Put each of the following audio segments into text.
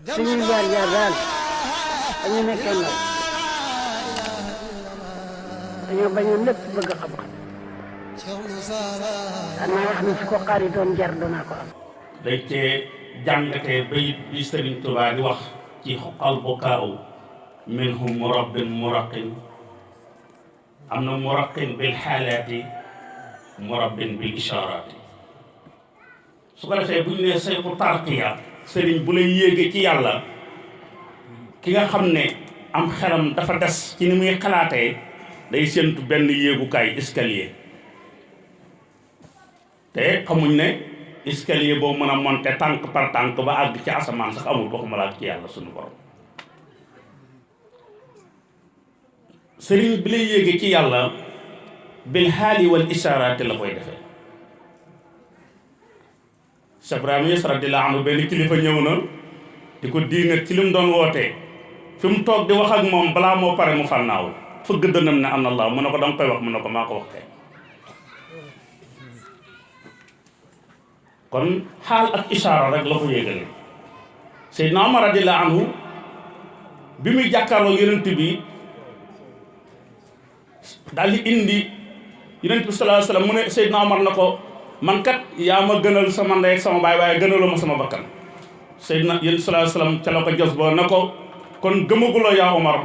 suñuy jaar-jaar daal dañu nekkee ndaw dañoo bañoon lépp bëgg xam-xam danaa wax ni su ko xaari doon jar danaa ko am. dañ cee jàngatee bayit bi Sëriñ Tuubaa di wax ci xoqal bukaaw minhum murabbin muraqin am na muraqin bil xaalaati murabbin bil ishaaraati su ko defee bu ñu nee sayxu tarqiya sëriñ bu lay yéege ci yàlla ki nga xam ne am xelam dafa des ci ni muy xalaatee day séentu benn yéegukaay escalier te xamuñ ne escalier boo mën a monter tànk par tànk ba àgg ci asamaan sax amul waxuma la ak ci yàlla suñu borom sëriñ bi lay yéege ci yàlla bil haali wal ishaaraati la koy defee Cheikh Ibrahima Niass radiyallaahu anhu benn kilifa ñëw na di ko diingat ci li mu doon wootee fi mu toog di wax ak moom balaa moo pare mu fànnaaw fëgg dënam ne am na Allah mu ne ko danga koy wax mu ne ko maa ko wax kay kon xaal ak ishaara rek la ko yéegale Seydina Omar radiyallaahu anhu bi muy jàkkaarloo yonent bi daal di indi yonent bi sallallaahu alayhi wa sallam mu ne Seydina Omar na ko man kat yaa ma gënal sama ndey ak sama baay waaye gënaloo ma sama bakkan Seydina yonent sallallaahu alayhi wa sallam ca la ko jos boo na ko kon gëmaguloo yaa Omar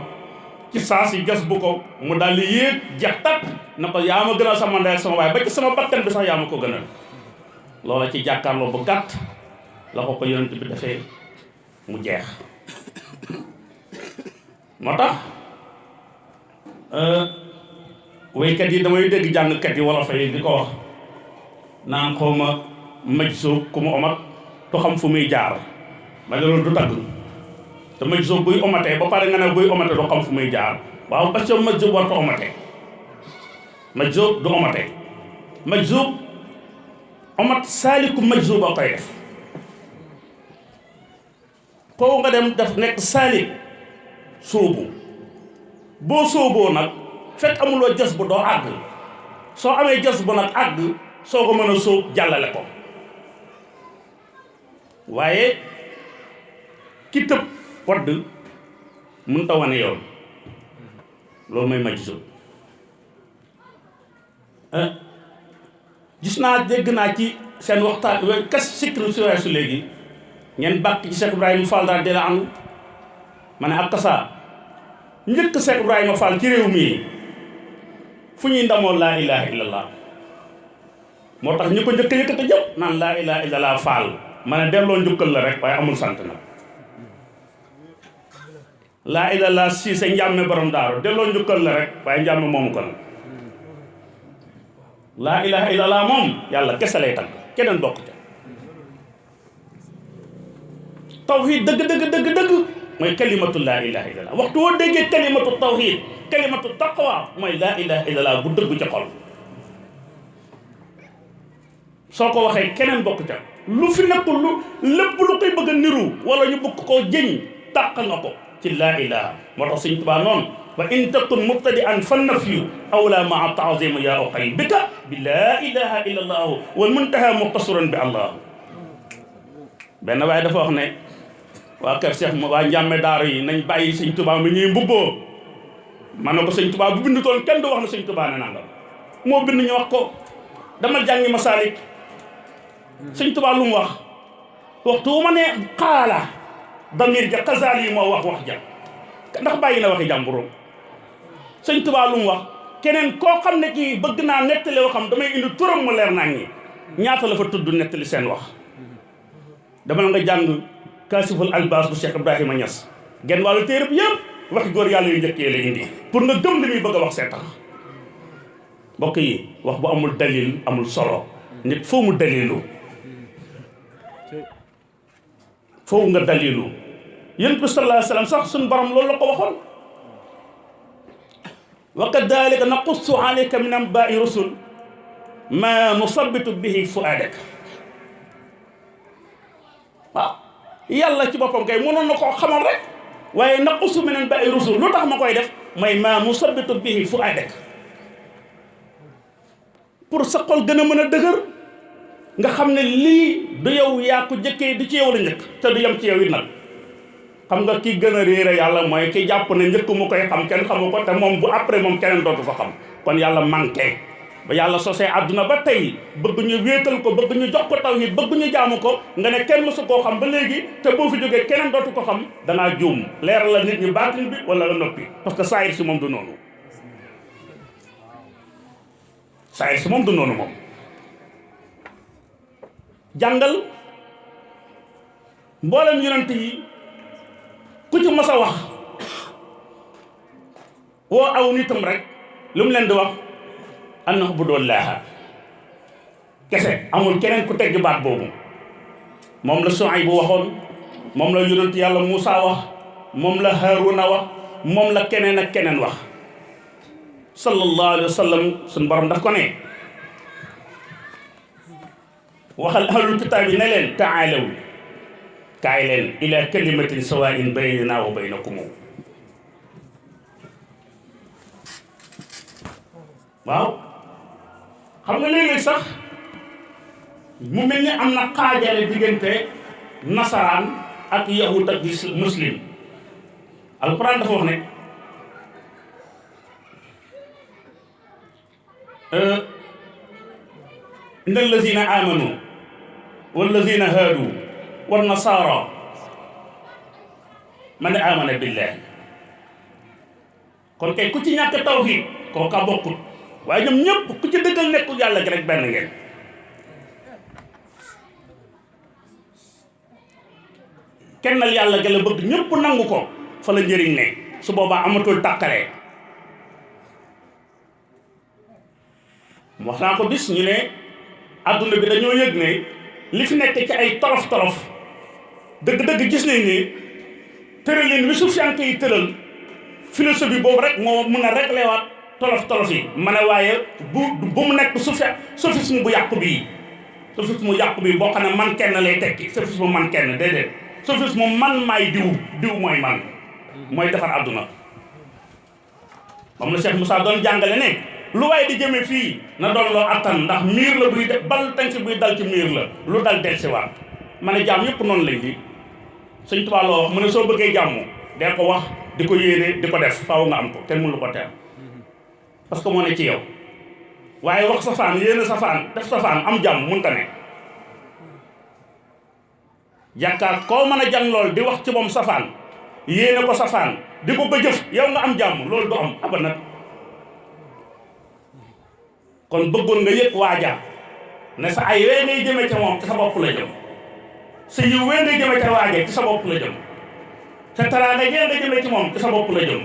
ci saa si jas bu ko mu daal di yéeg jeex tat na ko yaa ma gënal sama ndey ak sama baay ba ci sama bakkan bi sax yaa ma ko gënal loola ci jàkkaarloo bu gàtt la ko yonent bi defee mu jeex moo tax waykat yi damay dégg jàngkat yi wolof yi di ko wax naan xaw ma maj soob ku mu omat tu xam fu muy jaar ma ne loolu du tagg te maj soob buy omatee ba pare nga ne buy omatee du xam fu muy jaar waaw parce que maj soob warta omatee maj soob du omatee maj soob omat saaliku maj soob a koy def foofu nga dem def nekk saalik sóobu boo sóoboo nag fekk amuloo jas bu doo àgg soo amee jas bu nag àgg soo ko mën a sóob jàllale ko waaye ki tëb wadd mun ta wane yoon loolu mooy maj sóob gis naa dégg naa ci seen waxtaan kas sikru si weesu léegi ngeen bàkk ci Cheikh Ibrahima Fall radiyallaahu anhu ma ne ak kasaa njëkk Cheikh Ibrahima Fall ci réew mi fu ñuy ndamoo laa ilaha illallah moo tax ñu ko njëkk yëkkati jëpp naan laa ilaha illallah Fall ma ne delloo njukkal la rek waaye amul sant na laa ilaha illallah Siise njàmme borom daaru delloo njukkal la rek waaye njàmme moomu ko nag laa ilaha illallah moom yàlla kese lay tagg keneen bokk ca tawhid dëgg mooy kalimatu laa ilaha illallah waxtu woo déggee kalimatu tawhid kalimatu taqwa mooy laa ilaha illallah bu dëgg ca xol soo ko waxee keneen bokk ca lu fi nekkul lu lépp lu koy bëgg a niru wala ñu bëgg koo jëñ tàq nga ko ci laa ilaha moo tax Sëñ Tuubaa noonu wa in takun mubtadi'an fa nafyu awla maa taazim yaa uqay bika bi laa ilaha illallah wal muntaha muqtasiran bi allah benn waaye dafa wax ne waa kër Cheikh waa njàmme daara yi nañ bàyyi Sëñ Tuubaa mi ñuy mbubboo man na ko Sëñ Tuubaa bu bind toon kenn du wax ne Sëñ Tuubaa ne nangam moo bind ñu wax ko dama jàngi Masaalik Sëñ Tuubaa lu mu wax waxtu wu ma ne xaala damir ja xasaal yi moo wax ja ndax bàyyi na waxi jàmburoom Sëñ Tuubaa lu mu wax keneen koo xam ne kii bëgg naa nettali waxam damay indi turam mu leer naa ñi ñaata la fa tudd nettali seen wax dama nga jàng kaasiful albaas bu Cheikh Ibrahima Niass genn wàllu téere bi yëpp waxi góor yàlla yu njëkkee la indi pour nga gëm li muy bëgg a wax seen tax mbokk yi wax bu amul dalil amul solo nit foo mu dalilu foo nga dalilu yonent bi sallallaahu alayhi wa sallam sax suñu borom loolu la ko waxoon wa kadaalika naqussu alayka min anbaa'i rusul ma nusabbitu bihi fu'aadak waaw yàlla ci boppam kay mënoon na koo xamal rek waaye naqussu min anbaa'i rusul lu tax ma koy def mooy ma nusabbitu bihi fu'aadak pour sa xol gën a mën a dëgër nga xam ne lii du yow yaa ko jëkkee du ci yow la njëkk te du yem ci yow it nag xam nga ki gën a réere yàlla mooy ki jàpp ne njëkk mu koy xam kenn xamu ko te moom bu après moom keneen dootu ko xam kon yàlla manqué ba yàlla sosee àdduna ba tey bëgg ñu wéetal ko bëgg ñu jox ko tawhid bëgg ñu jaamu ko nga ne kenn mësu koo xam ba léegi te boo fi jógee keneen dootu ko xam dangaa juum leeral la nit ñi baatin bi wala nga noppi parce que saayir si moom du noonu saayir si moom du noonu moom jàngal mboolem yonent yi ku ci mas a wax woo aw nitam rek lu mu leen di wax an ubudullaaha kese amul keneen ku tegg baat boobu moom la Suayb bu waxoon moom la yonent yàlla Muusa wax moom la Haaruna wax moom la keneen ak keneen wax sallallahu alayhi wa sallam suñu borom daf ko ne waxal ahlul kitaab yi ne leen taalaw kaay leen ila kalimatin sawaa'in baynanaa wa baynakum waaw xam nga léeg-léeg sax mu mel ni am na xaajale diggante nasaraan ak yahud ak muslim alquran dafa wax ne inna allazina amanu wallazina haadu wan nasara man amana billahi kon kay ku ci ñàkk tawhid kooka bokkut waaye ñoom ñëpp ku ci dëggal nekkul yàlla gi rek benn ngeen kennal yàlla gi la bëgg ñëpp nangu ko fa la njëriñ ne su boobaa amatul tàqalee wax naa ko bis ñu ne adduna bi dañoo yëg ne li fi nekk ci ay torof dëgg-dëgg gis nañ ne tëralin wi sufiyanke yi tëral philosophie boobu rek moo mën a réglé waat tolof yi ma ne waaye bu mu nekk sophisme bu yàqu bii sophisme bu yàqu bii boo xam ne man kenn lay tekki sophisme man kenn déedéet sophisme man maay diw mooy man mooy defar adduna moom la Cheikh Moussa doon jàngale ne lu waaye di jëme fii na doon loo attan ndax miir la buy def bal tànk buy dal ci miir la lu dal del si waat ma ne jàmm yëpp noonu lañ di Sëñ Tuubaa loo wax mu ne soo bëggee jàmm dee ko wax di ko yéene di ko def faaw nga am ko kenn mënu ko teel parce que moo ne ci yow waaye wax safaan yéene safaan def safaan am jàmm mënta ne yaakaar koo mën a jàng lool di wax ci moom safaan yéene ko safaan di ko jëf yow nga am jàmm loolu du am abadan kon bëggoon nga yëg waaja ne sa ay wee ngay jëme ca moom ci sa bopp la jëm sa yiw wee ngay jëme ca waaja ci sa bopp la jëm sa taraanga jee nga jëme ci moom ci sa bopp la jëm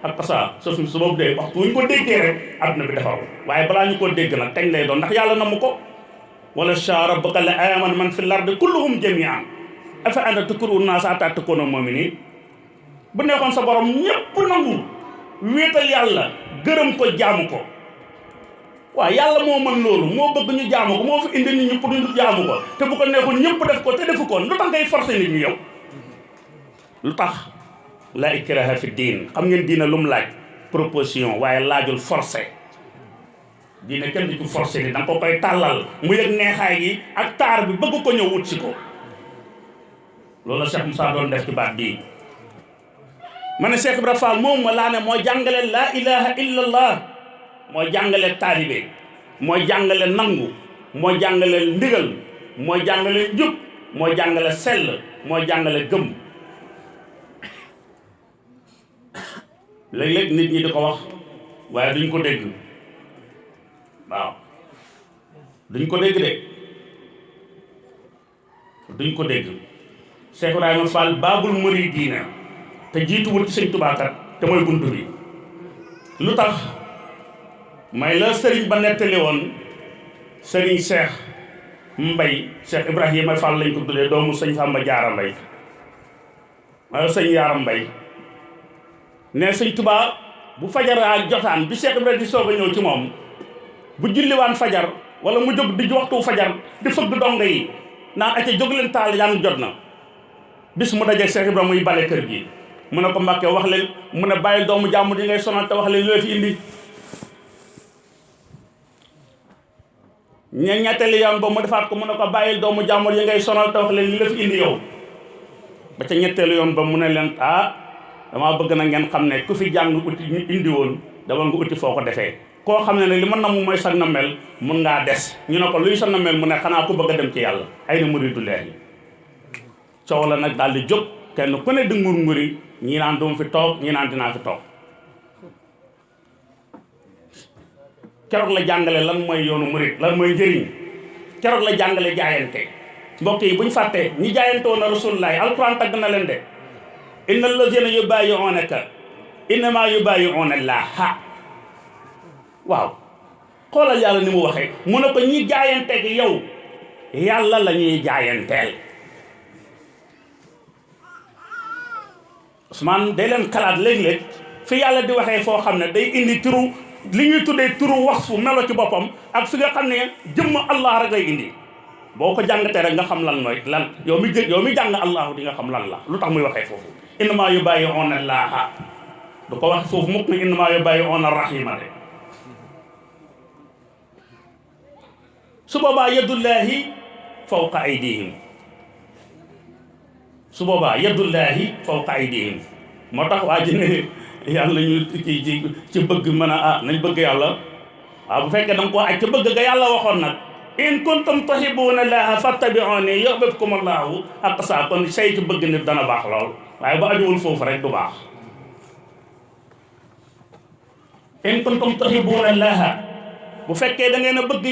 ak ça su boobu dee waxtu wuñ ko déggee rek àdduna bi defaru waaye balaa ñu koo dégg nag kañ lay doon ndax yàlla namu ko wala shaa rabbuka la aaman man fi lardi kulluhum jami'an afa anta tukrihu naasa hattaa takuunu mu'miniin bu nekkoon sa borom ñépp nangu wéetal yàlla gërëm ko jaamu ko waaw yàlla moo mën loolu moo bëgg ñu jaamu ko moo fi indi nit ñi pour ñu jaamu ko te bu ko neexoon ñëpp def ko te defu ko lu tax ngay forcer nit ñi yow lu tax la ikraha fi diin xam ngeen diina lu mu laaj proposition waaye laajul forcé diina kenn du ci forcé ni da nga ko koy tàllal mu yëg neexaay gi ak taar bi bëgg ko ñëw wut si ko loolu la Cheikh Moussa doon def ci baat bii ma ne Cheikh Ibra Fall moom ma laa ne moo jàngale laa ilaha illallah moo jàngale taalibe moo jàngale nangu moo jàngale ndigal moo jàngale njub moo jàngale sell moo jàngale gëm léeg-léeg nit ñi di ko wax waaye duñ ko dégg waaw duñ ko dégg de duñ ko dégg Cheikh Ibrahima Fall baabul muridiina te jiituwul ci Sëñ Tuubaa kat te mooy buntu bi lu tax may la sëriñ ba nettali woon sëriñ Cheikh Mbay Cheikh Ibrahima Fall lañ ko tuddee doomu sëñ Samba Jaara Mbay may sëñ Yaara Mbay ne Sëñ Tuubaa bu fajaraa jotaan bi Cheikh Ibrahima di soog a ñëw ci moom bu julliwaan fajar wala mu jóg di waxtu fajar di fëgg dongo yi naan acca jóg leen taal yaan jot na bis mu dajee Cheikh Ibrahima muy bale kër gi mu ne ko Mbàkke wax leen mu ne bàyyi doomu jàmm di ngay sonal te wax leen lu la fi indi ñetteeli yoon ba mu defaat ko mu ne ko bàyyil doomu jàmbur yi ngay sonal te wax leen li la fi indi yow ba ca ñetteelu yoon ba mu ne leen damaa bëgg na ngeen xam ne ku fi jàng uti ñu indi woon dama nga uti foo ko defee koo xam ne ne li ma namm mooy sa nammel mun ngaa des ñu ne ko luy sa nammel mu ne xanaa ku bëgg a dem ci yàlla ay na muridu leeyi coow la nag daal di jóg kenn ku ne di ngur nguri ñii naan duma fi toog ñii naan dinaa fi toog keroog la jàngale lan mooy yoonu murid lan mooy njëriñ keroog la jàngale jaayante mbokk yi buñ fàttee ñi jaayante woon na rasulullahi alquran tagg na leen de inna allazina yubayi'unaka innama yubayi'una llaha waaw xoolal yàlla ni mu waxee mu ne ko ñi jaayanteeg yow yàlla la ñuy jaayanteel Ousmane day leen xalaat léeg-léeg fi yàlla di waxee foo xam ne day indi turu li ñuy tuddee turu wax fu melo ci boppam ak fi nga xam ne jëmm allah rek lay indi boo ko jàngatee rek nga xam lan mooy lan yow mi jàng allahu di nga xam lan la lu tax muy waxee foofu innama yubayi'una llaha du ko wax foofu mukk ne innama yubayi'una rahima de su boobaa yadullahi fawqa aydihim su boobaa yadullahi fawqa aydihim moo tax waa ji ne yàlla ñu ci bëgg mën a nañ bëgg yàlla waaw bu fekkee da nga koo aj ci bëgg ga yàlla waxoon nag in kuntum tuhibbuna llaha fattabi'uni yuhbibkum allahu ak saa kon say ci bëgg nit dana baax lool waaye bu ajuwul foofu rek du baax in kuntum tuhibbuna llaha bu fekkee da ngeen a bëgg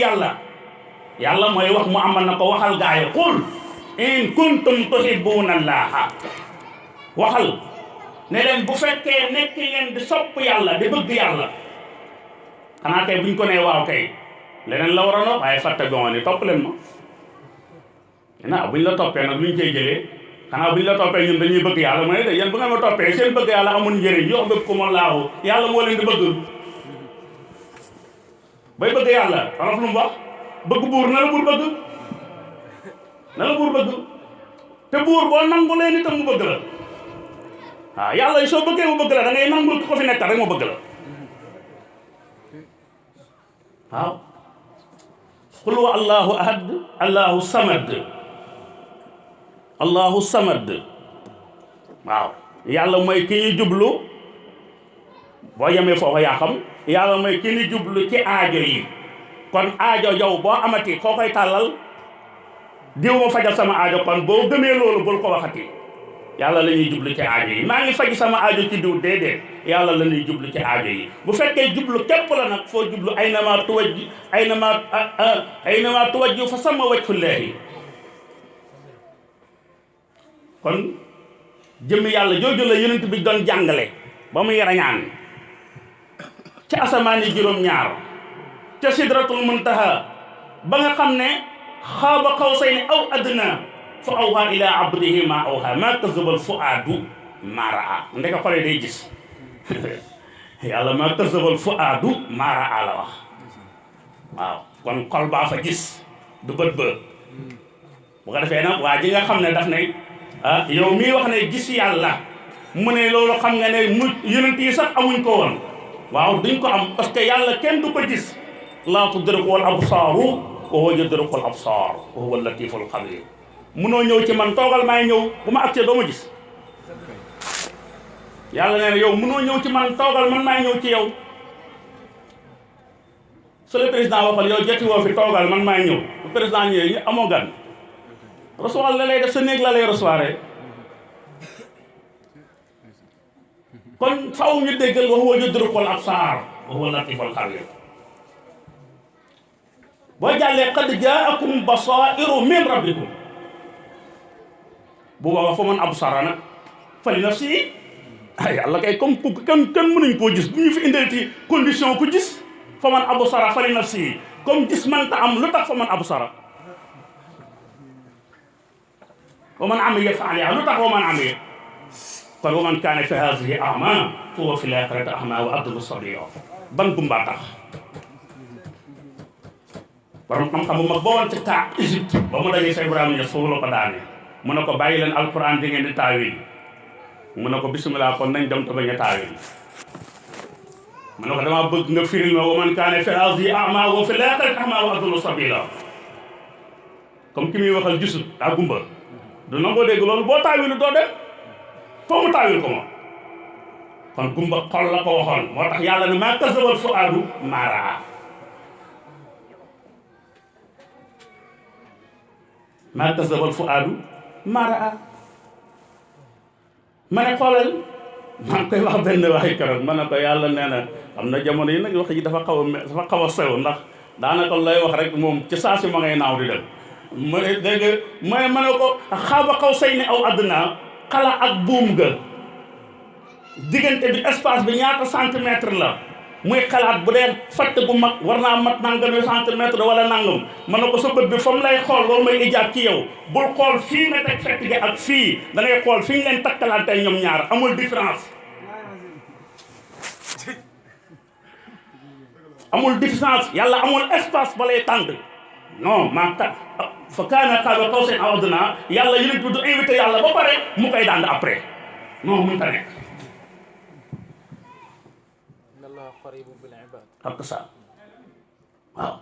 yàlla mooy wax mu amal na ko waxal gaay qul in kuntum tuhibbuna llaha waxal ne leen bu fekkee nekk ngeen di sopp yàlla di bëgg yàlla xanaa kay buñ ko nee waaw kay leneen la waroon a waaye fattabi'uni topp leen ma buñ la toppee nag luñ cey jëlee xanaa buñ la toppee ñun dañuy bëgg yàlla mu ne de yéen bu ngeen ma toppee seen bëgg yàlla amul njëriñ yuhbibkumullahu yàlla moo leen di bëgg bay bëgg yàlla xanaa lu mu wax bëgg buur na la buur bëgg te buur boo nangu leen itam mu bëgg la waaw yàlla soo bëggee mu bëgg la da ngay nangul ko fi nekkal rek mu bëgg la waaw qul huwa allahu ahad allahu samad waaw yàlla mooy ki ñu jublu boo yemee foofu yaa xam yàlla mooy ki ñu jublu ci aajo yi kon aajo yow boo amati koo koy tàllal diw ma fajal sama aajo kon boo gëmee loolu bul ko waxati yàlla la ñuy jublu ci aajo yi maa ngi faj sama aajo ci diw déedéet yàlla la ñuy jublu ci aajo yi bu fekkee jublu képp la nag foo jublu aynama tuwajju fa sama wajhullahi kon jëmmi yàlla jooju la yonent bi doon jàngale ba muy rañaan ca asamaan yi juróom-ñaar ca sidratul muntaha ba nga xam ne xaaba qawsayni aw adna fa awha ila abdihi ma awha ma kazabal fuaadu ma raa ndeka xole day gis yàlla ma kazabal fuaadu ma raa la wax waaw kon xol baa fa gis du bët ba bu ko defee nag waa ji nga xam ne daf ne yow mii wax ne gis yàlla mu ne loolu xam nga ne mu yonent yi sax amuñ ko woon waaw duñ ko am parce que yàlla kenn du ko gis laa tudriku al absaaru wa huwa yudriku al absaar wa huwa latiful xabir munoo ñëw ci man toogal maay ñëw bu ma agsee doo ma gis yàlla nee na yow munoo ñëw ci man toogal man maay ñëw ci yow su le président waxal yow joti woo fi toogal man maay ñëw bu président ñëwee ñu amoo gan recevoir la lay def sa néeg la lay recevoir kon faw ñu déggal wa huwa yudrikul absaar wa huwa latiful xabir boo jàllee qad jaakum basairu min rabbikum bu boobaa fa man absara nag fa li nafsi yàlla kay comme kenn mënuñ koo gis bu ñu fi indee ci condition ku gis fa man absara fa li nafsi comme gis mënta am lu tax fa man absara wa man amiya fa alayha lu tax wa man amiya kon wa man kaana fi haadihi a'maa fa huwa fil aaxirati a'maa wa adallu sabiila ban gumbaa tax borom xam-xam bu mag boo woon ci kaa Égypte ba mu dajee sa Ibrahima Ñas foofu la ko daane mu ne ko bàyyi leen alquran di ngeen di taawil mu ne ko bisimilah kon nañ dem te bañ a taawil mu ne ko damaa bëgg nga firil ma wa man kaana fi haadihi a'maa wa fil aaxirati a'maa wa adallu sabiila comme ki muy waxal gisut daa gumba du nangoo dégg loolu boo taawilu doo dem foo mu taawil ko moom kon gumba xol la ko waxoon moo tax yàlla ne maa kasabal fuaadu maa raa maa kasabal fuaadu maa raa ma ne xoolal maa ngi koy wax benn waxi keroog ma ne ko yàlla nee na am na jamono yi nag wax ji dafa xaw a sew ndax daanaka lay wax rek moom ci saa si ma ngay naaw di dem ma ne dégg nga ma ne ko xaaba xaw say ni aw àdduna xala ak buum ga diggante bi espace bi ñaata centimètre la muy xalaat bu dee fatt bu mag war naa mat nangami centimètre wala nangam ma ne ko sa bët bi fa mu lay xool loolu may ijaab ci yow bul xool fii nga teg fett gi ak fii da ngay xool fi ñu leen takkalante ñoom ñaar amul différence amul différence yàlla amul espace ba lay tànd non maa ta fa kaana qaaba qawsayni aw adnaa yàlla yonent bi du invité yàlla ba pare mu koy dànd après non mënut a nekk ak sa waaw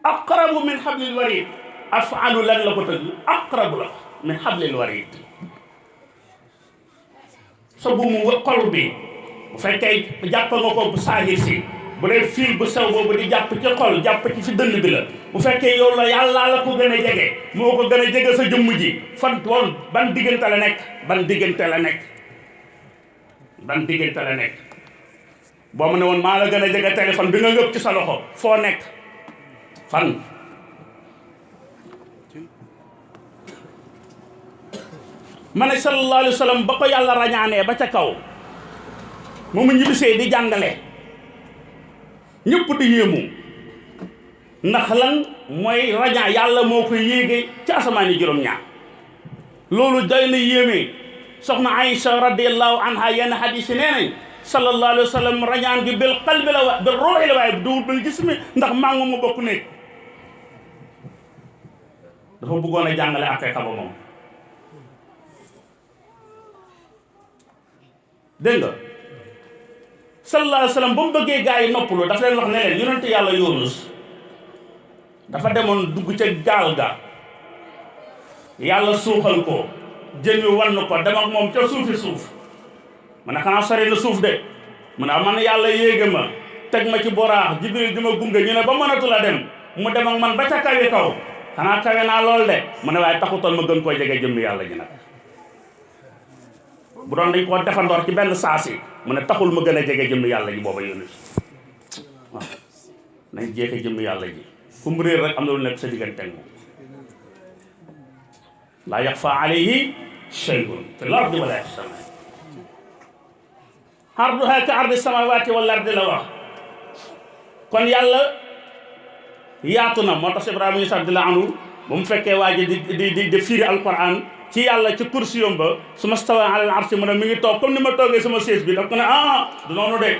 aqrabu min hablil warid afalu lan la ko tëgg aqrabu la min hablil warid sa bu mu xol bi bu fekkee jàpp nga ko bu saahir si bu dee fil bu sew boobu di jàpp ci xol jàpp ci fi dënn bi la bu fekkee yow la yàllaa la ko gën a jege moo ko gën a jege sa jëmm ji fan woon ban diggante la nekk ban diggante la nekk ban diggante la nekk boo ma ne woon maa la gën a jege téléphone bi nga ngëpp ci sa loxo foo nekk fan ma ne sallallahu alayhi wa sallam ba ko yàlla rañaanee ba ca kaw moomu ñibbisee di jàngale ñëpp di yéemu ndax lan mooy rañaan yàlla moo ko yéege ci asamaan yi juróom-ñaar loolu doy na yéeme soxna Aïcha radiyallahu anha yenn hadis yi nee nañ sallallahu alayhi wa sallam rañaan gi bil qalbi la wa bil ruuhi la waaye duwul bil jismi ndax maa ngi mu bokk nekk dafa bëggoon a jàngale aqiqa ba moom dégg nga sallallahu alayhi wa sallam ba mu bëggee gaa yi noppalu dafa leen wax ne leen yonente yàlla Yunus dafa demoon dugg ca gaal ga yàlla suuxal ko jën wi wan ko dem ak moom ca suufi suuf ma ne xanaa sori na suuf de mu ne man yàlla yéege ma teg ma ci boraax Jibril di ma gunge ñu ne ba mënatu la dem mu dem ak man ba ca kawe kaw xanaa kawe naa lool de mu ne waaye taxutoon ma gën koo jege jëmmi yàlla ji nag bu doon dañ koo defandoor ci benn saasi mu ne taxul ma gën a jege jëmmi yàlla ji booba Yunus waaw nañ jeexe jëmmi yàlla ji fu mu réer rek am na lu nekk sa diggante moom laa yaxfa alayhi shay'un fil ardi wala fis samaa arduha ka ardi samawati wal ardi la wax kon yàlla yaatu na moo tax Ibrahima Niass radiyallahu anhu ba mu fekkee waa ji di firi alquran ci yàlla ci kursiyam ba su ma stawa alal arsi mu ne mi ngi toog comme ni ma toogee sama siège bi daf ko ne du noonu de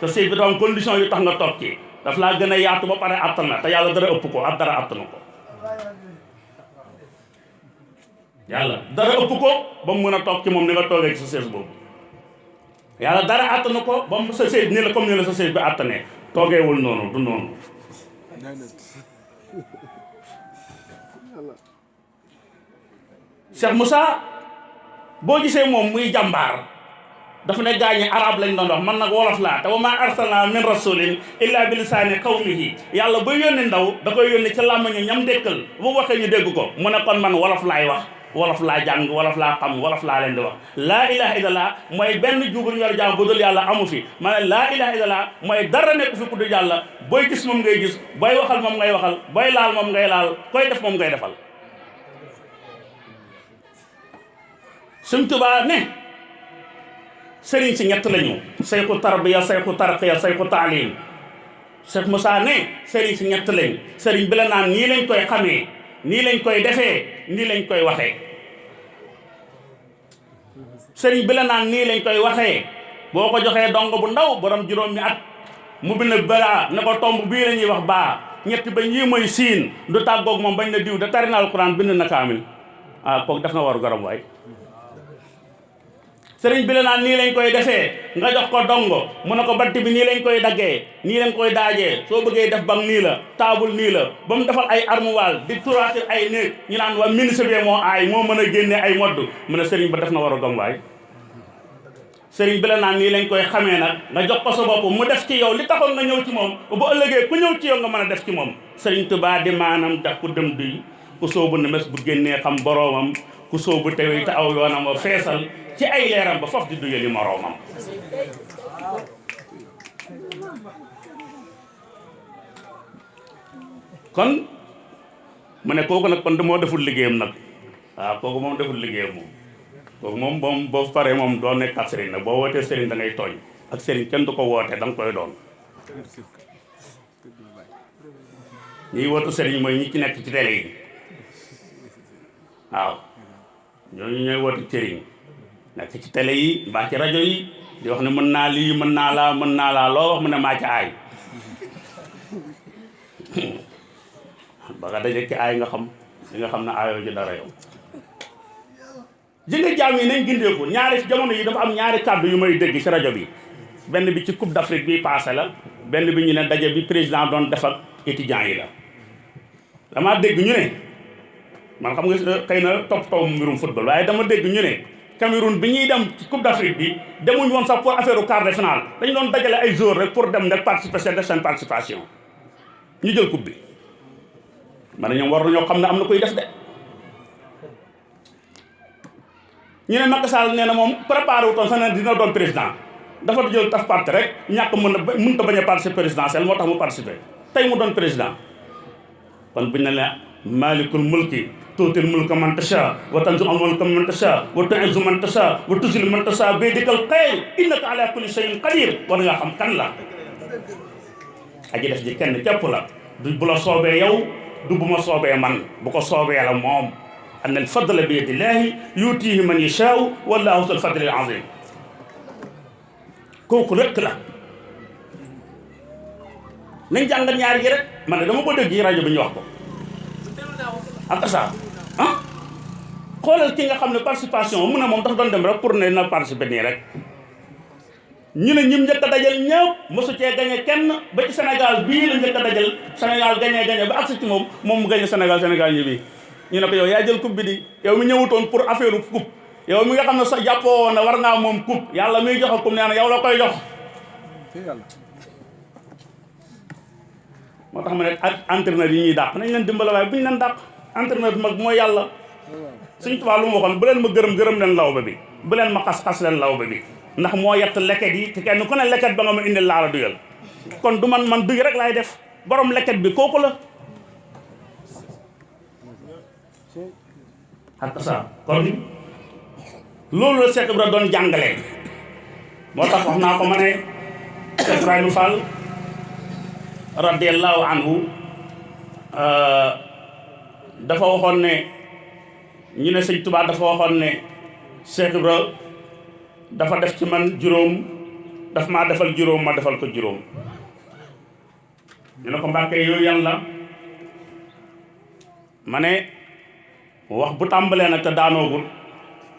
sa siège bi dafa am condition yu tax nga toog ci daf laa gën a yaatu ba pare attan na te yàlla dara ëpp ko ak dara attanu ko yàlla dara ëpp ko ba mu mën a toog ci moom ni nga toogee ci sa siège boobu yàlla dara attanu ko ba mu sa siège ni la comme ni la sa siège bi attanee toogeewul noonu du noonu Cheikh Moussa boo gisee moom muy jàmbaar dafa ne gaañi arab lañ doon wax man nag wolof laa te wa maa arsalnaa min rasulin illa bi lisaani qawmihi yàlla ba yónni ndaw da koy yónni ca làmmiñu ñam dékkal bu waxee ñu dégg ko mu ne kon man wolof laay wax wolof laa jàng wolof laa xam wolof laa leen di wax laa ilaha illallah mooy benn jubur yor jaam bu dul yàlla amu fi ma ne laa ilaha illallah mooy dara nekk fi ku dul yàlla booy gis moom ngay gis booy waxal moom ngay waxal booy laal moom ngay laal koy def moom ngay defal Sëñ Tuubaa ne sëriñ si ñett lañu sayxu tarbiya sayxu tarqiya sayxu taalim Cheikh Moussa ne sëriñ si ñett lañ sëriñ bi la naan nii lañ koy xamee nii lañ koy defee nii lañ koy waxee sëriñ bi la naan nii lañ koy waxee boo ko joxee dong bu ndaw borom juróomi at mu bind balaa ne ko tomb bii la ñuy wax baa ñetti bañ yii mooy siin du tàggoog moom bañ na diw da tari na alquran bind na kaamil kooku def na waru garam waay sëriñ bi la naan nii lañ koy defee nga jox ko dongo mu ne ko bant bi nii lañ koy daggee nii lañ koy daajee soo bëggee def bam nii la taabul nii la ba mu defal ay armoire di turaatir ay néeg ñu naan waa ministre bi moo aay moo mën a génne ay modd mu ne sëriñ ba def na war a gom waay sëriñ bi la naan nii lañ koy xamee nag nga jox ko sa bopp mu def ci yow li taxoon nga ñëw ci moom bu ëllëgee ku ñëw ci yow nga mën a def ci moom sëriñ Tuubaa di maanaam dax ku dem duy ku soobu ne mes bu génnee xam boroomam ku soobu tewe te aw yoonam wa feesal ci ay leeram ba foofu di duyali moroomam kon mu ne kooku nag kon moo deful liggéeyam nag waaw kooku moom deful liggéeyam moom kooku moom boo paree moom doo nekk ak sëriñ nag boo wootee sëriñ da ngay tooñ ak sëriñ kenn du ko wootee da nga koy doon ñiy wootu sëriñ mooy ñi ci nekk ci télé yi waaw ñooñu ñooy wootu sëriñ nekk ci télé yi mbaa ci rajo yi di wax ne mën naa lii mën naa laa loo wax mu ne maa ci aay ba nga daje ci aay nga xam li nga xam ne aayoo ji dara yow ji nga jaam yi nañ gindeeku ñaari jamono yi dafa am ñaari kàddu yu may dégg ci rajo bi benn bi ci coupe d'Afrique bi passé la benn bi ñu ne daje bi président doon def ak étudiants yi la dama dégg ñu ne man xam nga xëy na topp mbirum football waaye dama dégg ñu ne Cameroun bi ñuy dem ci coupe d'Afrique bi demuñ woon sax pour affaire u quart de finale dañu doon dajale ay joueurs rek pour dem nag participer def seen participation ñu jël coupe bi man ñoom war nañoo xam ne am na koy def de ñu ne Macky Sall nee na moom préparé wutoon sax ne dina doon président dafa jël taf parti rek ñàkk mënta bañ a participer présidentielle moo tax mu participer tey mu doon président kon buñ ne la malikul mulki tuutil mulka man tasha wa tanzi'ul mulka man tasha wa tu'izzu man tasha wa tuzillu man tasha bi yadikal khayr innaka ala kulli shay'in qadir war nga xam kan la aji def ji kenn képp la du bu la soobee yow du bu ma soobee man bu ko soobee la moom anna al fadla bi yadillahi yutihi man yasha'u wallahu zul fadli al azim kooku rek la nañ jàngat ñaar yi rek man dama ko dégg ci rajo bi ñu wax ko ak ça ah xoolal ki nga xam ne participation mu ne moom dafa doon dem rek pour ne na participer nii rek ñu ne ñim njëkk a dajal ñëpp mosu cee gañe kenn ba ci Sénégal bii la njëkk a dajal Sénégal gañe ba agsi ci moom mu gañe Sénégal ñi bii ñu ne ko yow yaa jël coupe bi di yow mi ñëwutoon pour affaire coupe yow mi nga xam ne sa jàppoo woon ne war ngaa moom coupe yàlla muy joxe coupe nee na yow la koy jox moo tax ma ne ak entraîneur yi ñuy dàq nañ leen dimbale waaye bu ñu leen dàq entraîneur bi mag mooy yàlla Sëñ Tuubaa lu mu waxoon bu leen ma gërëm leen lawbe bi bu leen ma xas leen lawbe bi ndax moo yett leket yi te kenn ku ne leket ba nga ma indil laa la duyal kon du man duy rek laay def borom leket bi kooku la ak ça kon loolu la Cheikh Ibra doon jàngale moo tax wax naa ko ma ne Cheikh Ibrahima Fall radiyallahu anhu dafa waxoon ne ñu ne Sëñ Tuubaa dafa waxoon ne Cheikh Ibra dafa def ci man juróom daf maa defal juróom ma defal ko juróom ñu ne ko Mbàkke yooyu yan la ma ne wax bu tàmbalee nag te daanoogul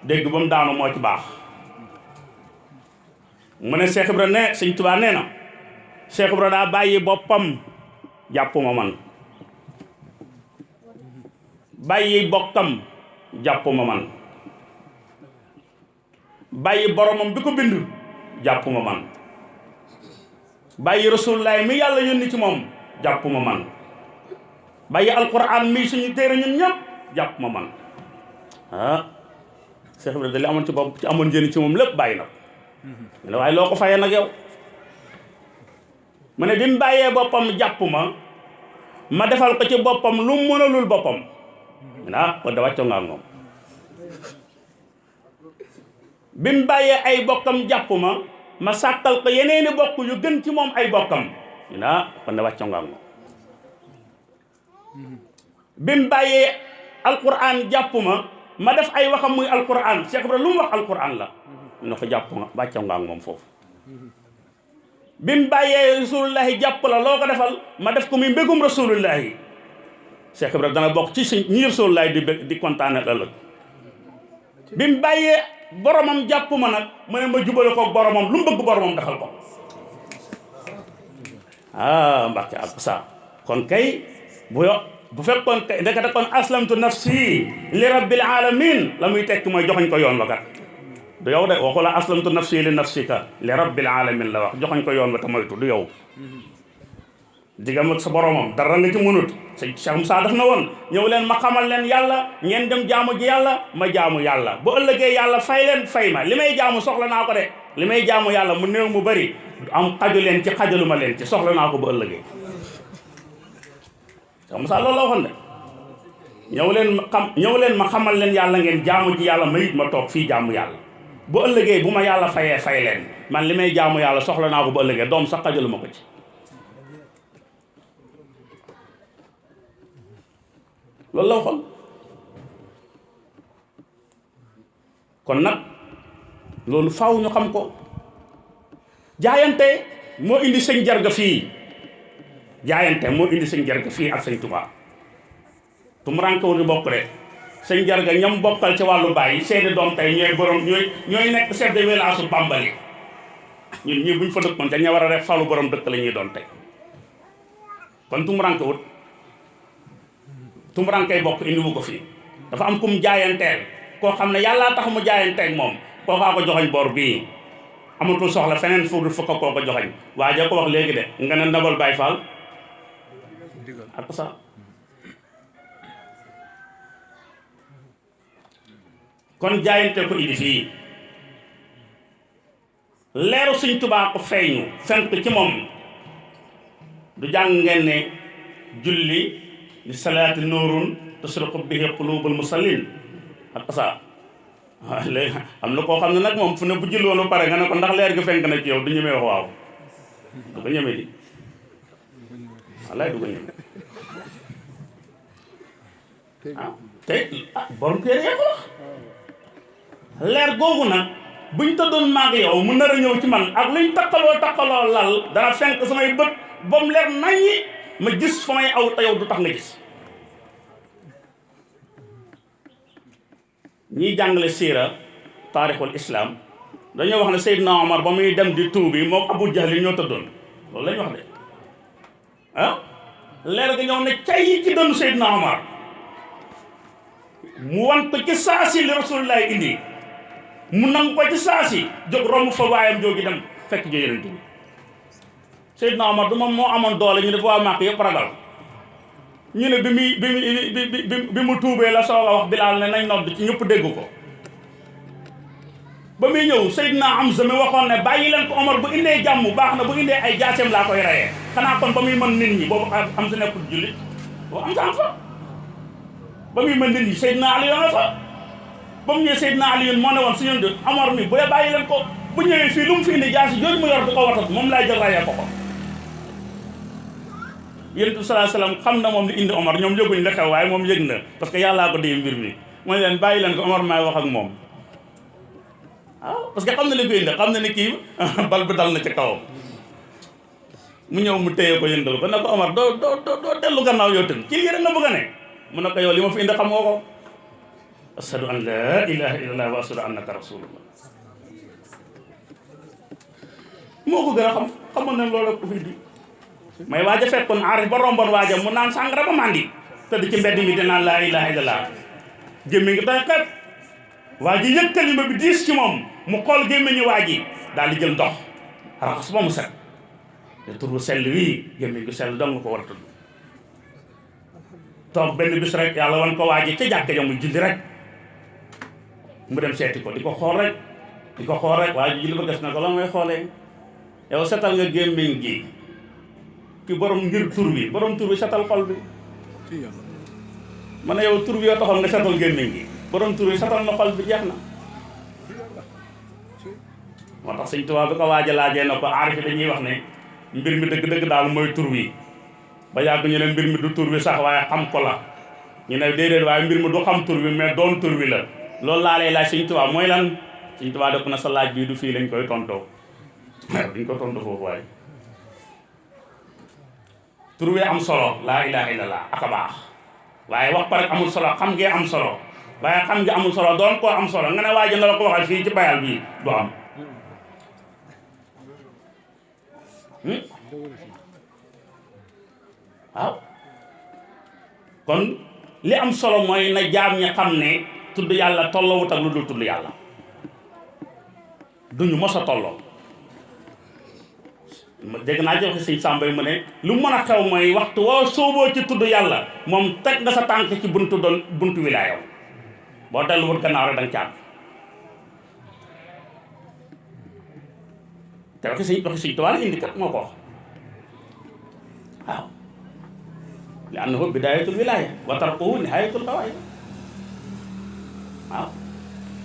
dégg ba mu daanu moo ci baax mu ne Cheikh Ibra ne Sëñ Tuubaa nee na Cheikh Ibra daa bàyyi boppam jàpp ma man bàyyi bokkam jàpp ma man bàyyi boromam bi ko bind jàpp ma man bàyyi Rasulullah mi yàlla yónni ci moom jàpp ma man bàyyi alquran mi suñu téere ñun ñëpp jàpp ma man ah Cheikh Ibra da li amoon ci bopp ci amoon njëriñ ci moom lépp bàyyi na ko ne waaye loo ko fayee nag yow mu ne bi mu bàyyee boppam jàpp ma defal ko ci boppam lu mu mënalul boppam ah kon da wàccoo nga ak moom bi mu bàyyee ay bokkam jàpp ma sàkkal ko yeneeni bokk yu gën ci moom ay bokkam ah kon da wàccoo nga ak moom bi mu bàyyee alquran jàpp ma def ay waxam muy alquran Cheikh Ibra lu mu wax alquran la ñu ne ko jàpp nga wàccoo nga ak moom foofu bi mu bàyyee rasulullahi jàpp la loo ko defal ma def ko muy mbégum rasulullahi Cheikh Ibra dana bokk ci ñi rasulullahi di kontaane ëllëg bi mu bàyyee boromam jàpp ma nag mu ne ma jubale ko boromam lu mu bëgg boromam defal ko Mbàkke ak sa kon kay bu fekkoon kay ndekete kon aslamtu nafsi li rabbil alamin la muy tekki mooy joxañ ko yoon wa kat du yow de waxu la aslamtu nafsi li nafsika li rabbil alamin la wax joxañ ko yoon wa te moytu du yow diggam ak sa boromam dara nga ci mënut sëñ Cheikh Moussa daf na woon ñëw leen ma xamal leen yàlla ngeen dem jaamu ji yàlla ma jaamu yàlla bu ëllëgee yàlla fay leen fay ma li may jaamu soxla naa ko de li may jaamu yàlla mu néew mu bari am xaju leen ci xajaluma leen ci soxla naa ko bu ëllëgee Cheikh Moussa loolu la waxoon de ñëw leen ma xamal leen yàlla ngeen jaamu ji yàlla ma it ma toog fii jaamu yàlla bu ëllëgee bu ma yàlla fayee fay leen man li may jaamu yàlla soxla naa ko bu ëllëgee doom sax xajaluma ko ci loolu la waxoon kon nag loolu faaw ñu xam ko jaayante moo indi sëñ Jarga fii jaayante moo indi sëñ Jarga fii ak sëñ Tuubaa tumuraanke wu di bokk de sëñ Jarga ñam bokkal ci wàllu bàyyi seeni doom tey ñooy borom ñooy nekk chef de village su Bambali ñun ñii buñ fa dëkkoon te ña war a def falu borom dëkk la ñuy doon tey kon tumuraanke wut tumurankay bokk indi wu ko fii dafa am kum jaayanteel koo xam ne yàllaa tax mu jaayanteeg moom kookaa ko joxañ bor bii amatul soxla feneen fu fukka koo ko joxañ waaye ko wax léegi de nga ne ndabal Baay Faal ak sa kon jaayante ko indi fii leeru Sëñ Tuubaa ko feeñu fenk ci moom du jàng ngeen ne julli li salaati nuurun tasriqu bihi quluubul musallin ak sa léegi am na koo xam ne nag moom fu ne bu julloon ba pare nga ne ko ndax leer gi fenk na ci yow du ñemee wax waaw du ko ñemee di wallaay du ko ñemee te borom téere yee ko wax leer googu nag buñ tëddoon maag yow mu nar a ñëw ci man ak luñ takkaloo lal dana fenk samay bët ba mu leer naññi ma gis fa may aw te yow du tax nga gis ñiy jàngale siira taarixul islam dañoo wax ne Seydina Omar ba muy dem di tuubi moom Abu Jahli ñoo tëddoon loolu lañ wax de leer ga ñëw ne cay ci dënnu Seydina Omar mu wan ko ci saasi li Rasulullah indi mu nangu ko ci saasi jóg romb fa waayam jógi dem fekk jo yeneen bi Seydina Omar du moom moo amoon doole ñu ne waa Màkk yëpp ragal ñu ne bi mu tuubee la soog a wax Bilaal ne nañ nodd ci ñëpp dégg ko ba muy ñëw Seydina Hamza mi waxoon ne bàyyi leen ko Omar bu indee jàmm baax na bu indee ay jaaseem laa koy reyee xanaa kon ba muy mën nit ñi boobu Hamza nekkul jullit boobu Hamza am fa ba muy mën nit ñi Seydina Ali nga fa ba mu ñëwee Seydina Ali moo ne woon su ñun Omar mi bu dee bàyyi leen ko bu ñëwee fii lu mu fi indi jaasi jooju mu yor di ko watat moom laay jël rayee ko Yonent bi sallallahu alayhi wasallam xam na moom li indi Omar ñoom yëguñ la xew waaye moom yëg na parce que yàllaa ko dee mbir mi mooy leen bàyyi leen ko Omar maay wax ak moom parce que xam na li ko indi xam na ne kii bal bi dal na ci kawam mu ñëw mu téye ko yëndal ko ne ko Omar doo dellu gannaaw yow tamit ci lii rek nga bëgg a ne mu ne ko yow li ma fi indi xam nga ko ashadu an la ilaha illallah wa ashadu annaka rasulullah moo ko gën a xam xamoon ne loolu ko fi di may waaja fekkoon aarif ba romboon waaja mu naan sàngara ba mandi tëdd ci mbedd mi di naan laa ilaha illallah gémmi ngi doy xepp waa ji yëg kalima bi diis ci moom mu xool gémmiñu waa ji daal di jël ndox raxas ba mu set te tur bu sell wii gémmiñ gu sell dong ko war a tudd toog benn bis rek yàlla wan ko waa ji ca jàkka ja muy julli rek mu dem seeti ko di ko xool rek waa ji julli ba ges na ko la may xoolee yow setal nga gémmiñ gi ki borom ngir tur bi setal xol bi ma ne yow tur bi yoo taxoon nga setal gémmiñ gi borom tur bi setal na xol bi jeex na moo tax Sëñ Tuubaa bi ko waaja laajee na ko aarif dañuy wax ne mbir mi dëgg-dëgg daal mooy tur wi ba yàgg ñu ne mbir mi du tur bi sax waaye xam ko la ñu ne déedéet waaye mbir mi du xam tur bi mais doon tur bi la loolu laa lay laaj Sëñ Tuubaa mooy lan Sëñ Tuubaa def na sa laaj bii du fii lañ koy tontoo duñ ko tontu foofu waaye tur wi am solo laa ilaha illallah ak a baax waaye wax pare amul solo xam ngee am solo waaye xam nga amul solo doon koo am solo nga ne waa ji na la ko waxal fii ci bayal bii du am waaw kon li am solo mooy na jaam ñi xam ne tudd yàlla tollowut ak lu dul tudd yàlla duñu mos a tolloo dégg naa ci waxi sëñ Samba yi mu ne lu mën a xew mooy waxtu woo sooboo ci tudd yàlla moom teg nga sa tànk ci buntu wilaayaw boo delluwut gannaaw rek da nga caat te waxi sëñ Tuubaa la indi kat moo ko wax waaw li annahu bidaayatul wilaaya wa tarkuhu nihaayatul xawaaya waaw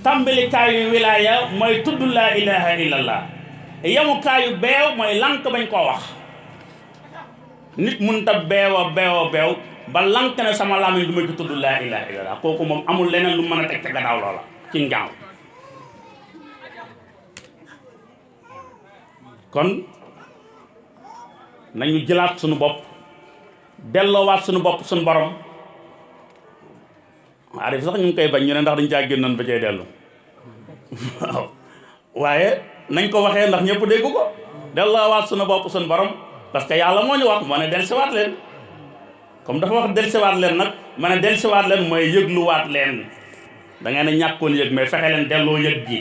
tàmbalikaayu wilaaya mooy tudd laa ilaha illallah yamukaayu beew mooy lank bañ koo wax nit munta beew ba lank ne sama làmmiñ du ma ci tudd laa ilaha illallah kooku moom amul leneen lu mën a teg ca gannaaw loola ci njaaw kon nañu jëlaat suñu bopp delloowaat suñu bopp suñu borom arif sax ñu ngi koy bañ ñu ne ndax dañ caa génnoon ba cay dellu waaw waaye nañ ko waxee ndax ñëpp dégg ko delloowaat suñu bopp suñu borom parce que yàlla moo ñu wax moo ne dellusiwaat leen comme dafa wax dellusiwaat leen nag ma ne dellusiwaat leen mooy yëgluwaat leen da ngeen a ñàkkoon yëg mais fexe leen delloo yëg gi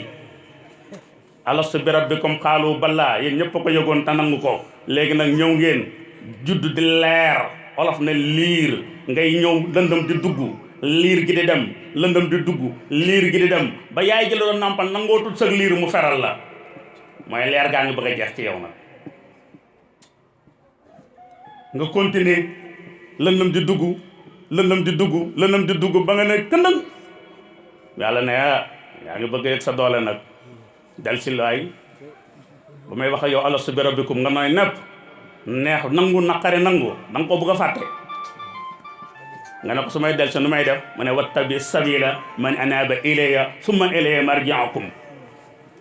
alastu bi rabbikum qaalu balaa yéen ñëpp a ko yëgoon te nangu ko léegi nag ñëw ngeen judd di leer olof ne liir ngay ñëw lëndëm di dugg liir gi di dem lëndëm di dugg liir gi di dem ba yaay ji la doon nàmpal nangoo tut sag liir mu feral la mooy leer gaa ngi bëgg a jeex ci yow nag nga continuer lëndëm di dugg lëndëm di dugg lëndëm di dugg ba nga ne këndëng yàlla ne yaa ngi bëgg a yëg sa doole nag del si laay ba may wax ak yow alastu bi rabbikum nga nooy nepp neex nangu naqari nangu da nga ko bëgg a fàtte nga ne ko su may del si nu may def mu ne wattabi sabila man anaba ilayya summa ilayya marji'ukum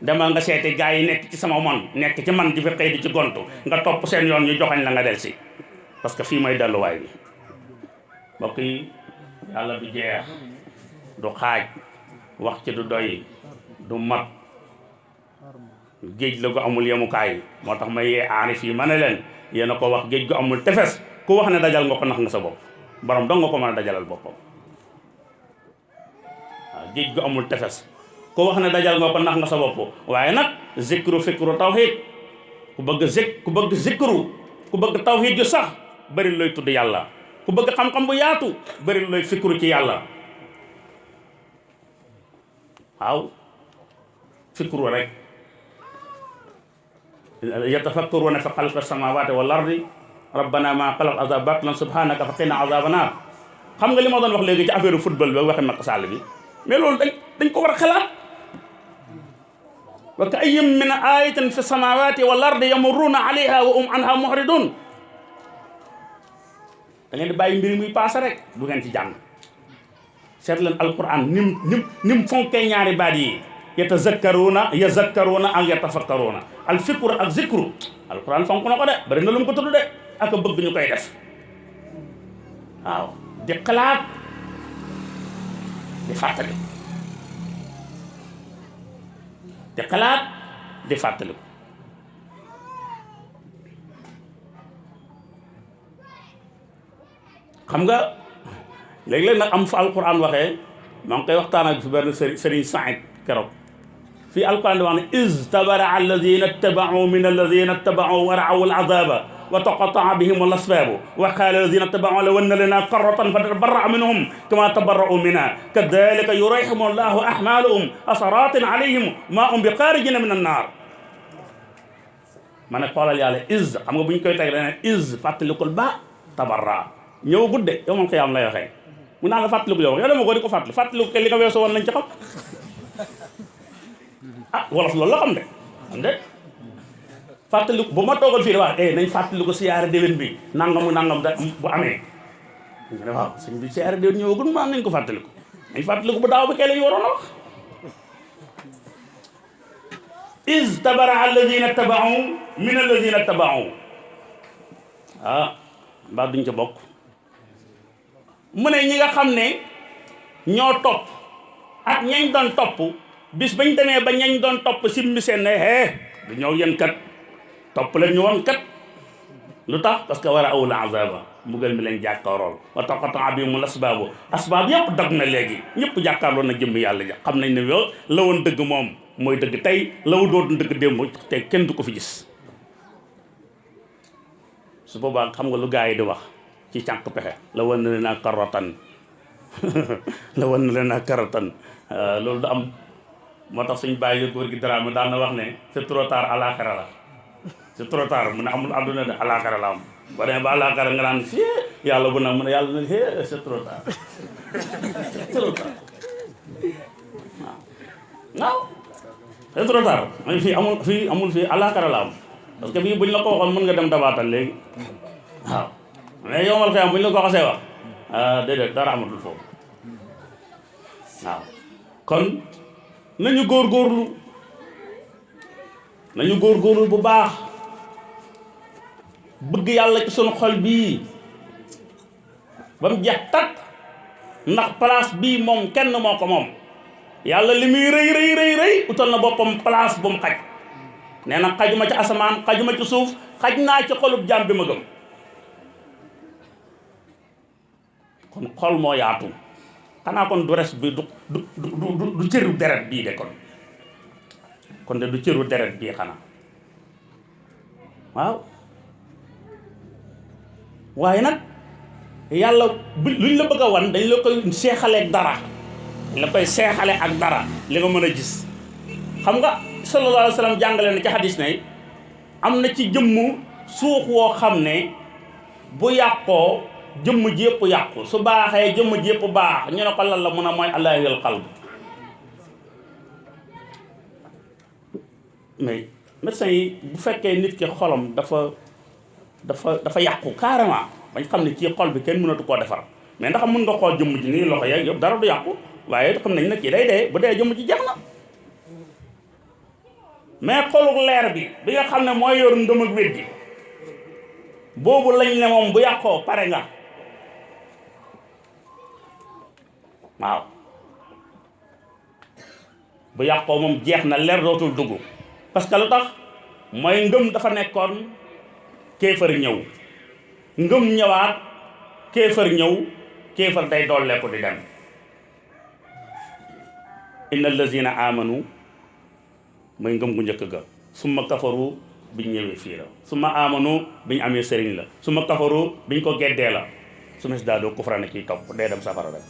demal nga seeti gaa yi nekk ci sama mon nekk ci man di fi xëy di ci gontu nga topp seen yoon ñu joxañ la nga del si parce que fii mooy delluwaay bi mbokk yi yàlla du jeex du xaaj wax ci du doy du mat géej la gu amul yemukaay moo tax ma yee aarif yi ma ne leen yéen a ko wax géej gu amul tefes ku wax ne dajal nga ko nax nga sa bopp borom dong nga ko mën a dajalal boppam waaw géej gu amul tefes ku wax ne dajal nga ko nax nga sa bopp waaye nag zikru fikru tawhid ku bëgg zikru ku bëgg tawhid ju sax bëri looy tudd yàlla ku bëgg xam-xam bu yaatu bëri looy fikru ci yàlla waaw fikru rek yatafakkaruna fi xalqi samawati wal ardi rabbana ma xalaq azab batilan subhanaka fa qina azaban nar xam nga li ma doon wax léegi ci affaire football bi waxi Macky Sall bi mais loolu dañ ko war a xalaat wa ka ayyin min ayatin fi samawati wal ardi yamurruna alayha wa hum anha muhridun da ngeen di bàyyi mbir muy passé rek du ngeen ci jàng seet leen alquran nim fonkee ñaari baat yi yazakkaruna ak yatafakkaruna al fikru ak zikru alquran fonk na ko de bari na lu mu ko tudd de ak bëgg ñu koy def waaw di xalaat di fàttali di xalaat di fàttali xam nga léeg-léeg nag am fa alquran waxee maa ngi koy waxtaan ak fi benn Serigne Saïd keroog fii alquran di wax ne iz tabara alladina ittabau min alladina ittabau wa raaw alazaba wa taqataa bihim alasbabu wa qaala alladina ittabau law anna lana qarratan fatabarra minhum kama tabarrau minna kadalika yurayhimu allahu ahmalahum asaratin alayhim ma bi xaarijina min annar ma ne xoolal yàlla iz xam nga bu ñu koy teg dane iz fàttalikul ba tabarra ñëw gudde yow man ko yaam lay waxee mu naan la fàttaliku yow dama ko di ko fàttaliku li nga weesu woon lañ ci xam ah wolof loolu la xam de fàttaliku bu ma toogal fii de wax nañ fàttaliku siyaare déwén bi nangamu nangam da bu amee nga ne waaw sëñ bi siyaare déwén ñëwagul maa nañ ko fàttaliku nañ fàttaliku bu daaw ba kee la ñu waroon a wax iz tabara alladina tabau min alladina tabau mbaa duñ ca bokk mu ne ñi nga xam ne ñoo topp ak ñañ doon topp bis bañ demee ba ñañ doon topp simmi seen ne du ñëw yéen kat topp leen ñu woon kat lu tax parce que war a awla azaba mbugal mi leen jàkkaarool wa taqataa bi mu asbaab yëpp dog na léegi ñëpp jàkkaarloo na jëmm yàlla ja xam nañ ne yow la woon dëgg moom mooy dëgg tey la woon doon dëgg démb tey kenn du ko fi gis su boobaa xam nga lu gaa yi di wax ci cànq pexe la wan na leen a karatan la wan na leen a karatan loolu du am moo tax suñ bàyyi góor gi Dramé daan na wax ne c'est trop tard àlaxira la c'est trop tard mu ne amul àdduna de àlaxira la am ba demee ba àlaxira nga naan si yàlla bu na mu ne yàlla na c'est trop tard c'est trop tard waaw c'est trop tard fii amul fii àlaxira la am parce que fii buñ la ko waxoon mën nga dem dabaatal léegi waaw mais yow mal xëy buñ la ko xasee wax déedéet dara amatul foofu waaw kon nañu góorgóorlu bu baax bëgg yàlla ci sunu xol bii ba mu jeex takk ndax place bii moom kenn moo ko moom yàlla li muy rëy utal na boppam place bu mu xaj nee na xajuma ci asamaan xajuma ci suuf xaj naa ci xolub jaam bi ma gëm kon xol moo yaatu xanaa kon du res bi du cëru deret bii de kon de du cëru deret bii xanaa waaw waaye nag yàlla luñ la bëgg a wan dañ la koy seexale ak dara dañ la koy seexale ak dara li nga mën a gis xam nga sallallahu alayhi wa sallam jàngale na ci xadis ne am na ci jëmm suux woo xam ne bu yàqoo jëmm ji yëpp yàqu su baaxee jëmm ji yëpp baax ñu ne ko lan la mun a mooy allahil qalb mais médecin yi bu fekkee nit ki xolam dafa yàqu carrément bañ xam ne ci xol bi kenn mënatu koo defar mais ndax mën nga xool jëmm ji nii loxo yeeg yëpp dara du yàqu waaye xam nañ ne kii day dee bu dee jëmm ji jeex na mais xoluk leer bi nga xam ne mooy yor ngëm ak weddi boobu lañ ne moom bu yàqoo pare nga waaw bu yàqoo moom jeex na leer dootul dugg parce que lu tax mooy ngëm dafa nekkoon kéefër ñëw ngëm ñëwaat kéefër ñëw kéefër day dolleeku di dem inna allazina amanu mooy ngëm gu njëkk ga summa kafaru biñ ñëwee fii la summa amanu biñ amee sëriñ la summa kafaru biñ ko geddee la su mes daa doo kufrana ciy topp day dem safara rek